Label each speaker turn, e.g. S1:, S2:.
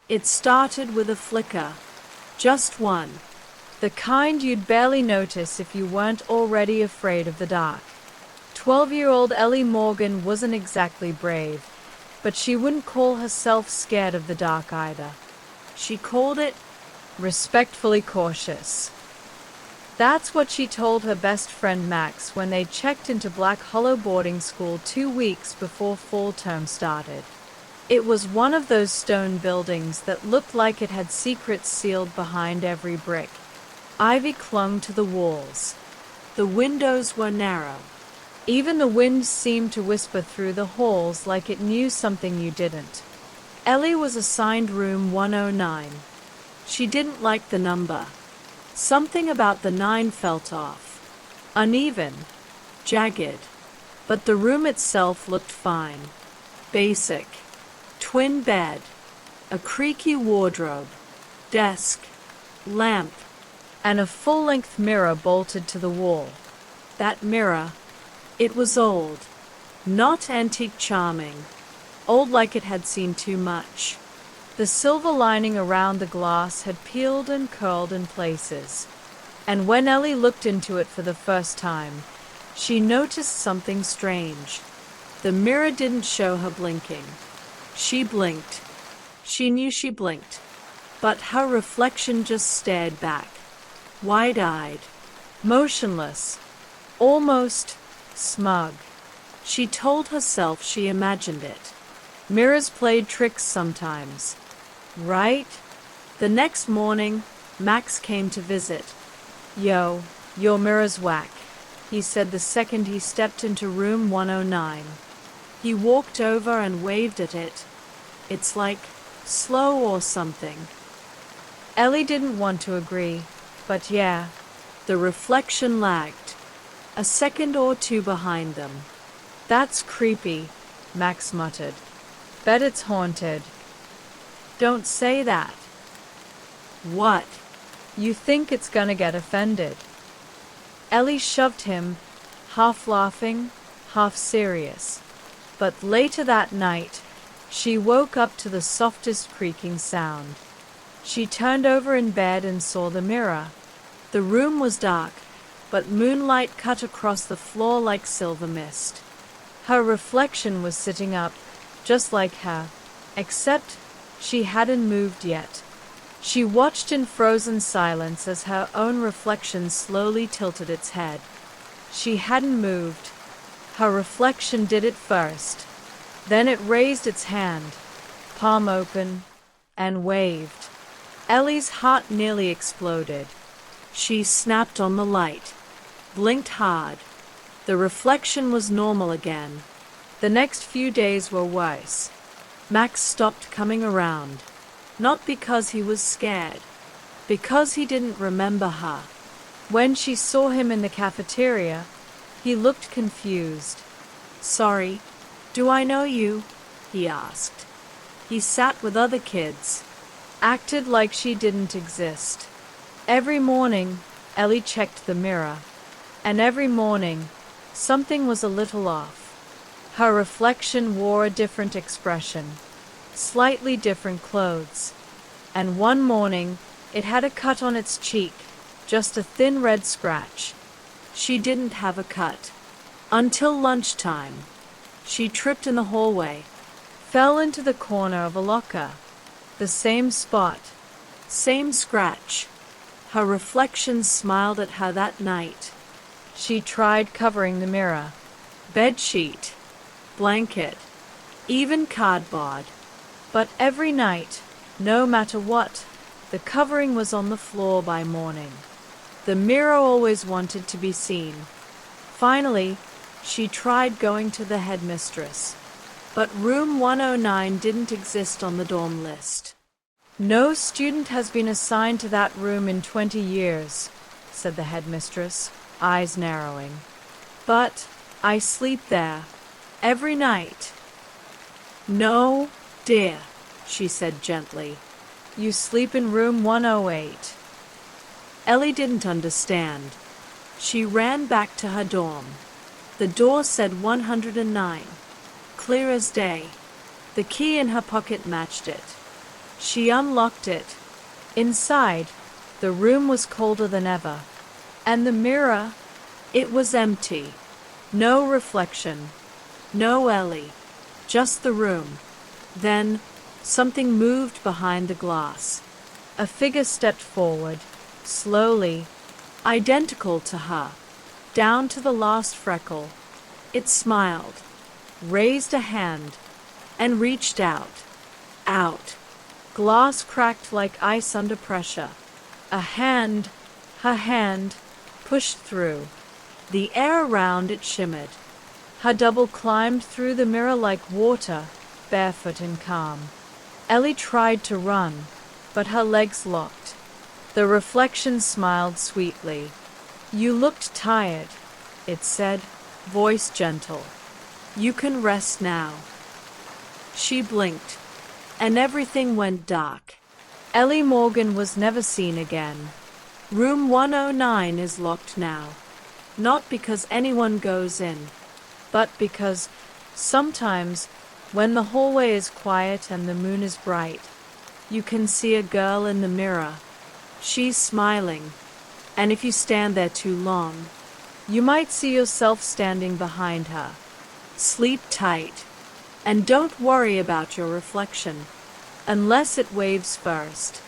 S1: It started with a flicker. Just one. The kind you'd barely notice if you weren't already afraid of the dark. 12-year-old Ellie Morgan wasn't exactly brave, but she wouldn't call herself scared of the dark either. She called it respectfully cautious. That's what she told her best friend Max when they checked into Black Hollow boarding school 2 weeks before fall term started. It was one of those stone buildings that looked like it had secrets sealed behind every brick. Ivy clung to the walls. The windows were narrow. Even the wind seemed to whisper through the halls like it knew something you didn't. Ellie was assigned room 109. She didn't like the number. Something about the 9 felt off. Uneven. Jagged. But the room itself looked fine. Basic. Twin bed. A creaky wardrobe. Desk. Lamp. And a full-length mirror bolted to the wall. That mirror, it was old. Not antique charming. Old like it had seen too much. The silver lining around the glass had peeled and curled in places. And when Ellie looked into it for the first time, she noticed something strange. The mirror didn't show her blinking. She blinked. She knew she blinked. But her reflection just stared back. Wide-eyed. Motionless. Almost smug. She told herself she imagined it. Mirrors played tricks sometimes. Right? The next morning, Max came to visit. "Yo, your mirror's whack," he said the second he stepped into room 109. He walked over and waved at it. "It's like slow or something." Ellie didn't want to agree, but yeah, the reflection lagged. A second or two behind them. "That's creepy," Max muttered. "Bet it's haunted." "Don't say that." "What?" "You think it's gonna get offended." Ellie shoved him, half laughing, half serious. But later that night, she woke up to the softest creaking sound. She turned over in bed and saw the mirror. The room was dark, but moonlight cut across the floor like silver mist. Her reflection was sitting up, just like her, except she hadn't moved yet. She watched in frozen silence as her own reflection slowly tilted its head. She hadn't moved. Her reflection did it first. Then it raised its hand, palm open, and waved. Ellie's heart nearly exploded. She snapped on the light, blinked hard. The reflection was normal again. The next few days were worse. Max stopped coming around. Not because he was scared, because he didn't remember her. When she saw him in the cafeteria, he looked confused. "Sorry, do I know you?" he asked. He sat with other kids, acted like she didn't exist. Every morning, Ellie checked the mirror, and every morning, something was a little off. Her reflection wore a different expression, slightly different clothes, and one morning, it had a cut on its cheek, just a thin red scratch. She didn't have a cut. Until lunchtime. She tripped in the hallway, fell into the corner of a locker. The same spot, same scratch. Her reflection smiled at her that night. She tried covering the mirror. Bedsheet, blanket, even cardboard. But every night, no matter what, the covering was on the floor by morning. The mirror always wanted to be seen. Finally, she tried going to the headmistress. But room 109 didn't exist on the dorm list. "No student has been assigned to that room in 20 years, said the headmistress, eyes narrowing. "But I sleep there, every night." "No, dear," she said gently. "You sleep in room 108. Ellie didn't understand. She ran back to her dorm. The door said 109, clear as day. The key in her pocket matched it. She unlocked it. Inside, the room was colder than ever. And the mirror, it was empty. No reflection. No Ellie. Just the room. Then, something moved behind the glass. A figure stepped forward, slowly, identical to her, down to the last freckle. It smiled, raised a hand, and reached out. Out. Glass cracked like ice under pressure. Her hand, pushed through. The air around it shimmered. Her double climbed through the mirror like water, barefoot and calm. Ellie tried to run, but her legs locked. The reflection smiled sweetly. You looked tired, it said, voice gentle. You can rest now. She blinked, and everything went dark. Ellie Morgan was never seen again. Room 109 is locked now. Not because anyone goes in, but because sometimes, when the hallway is quiet and the moon is bright, you can see a girl in the mirror. She's smiling, and if you stand there too long, you might see yourself standing behind her. Sleep tight, and don't worry about your reflection, unless it waves first.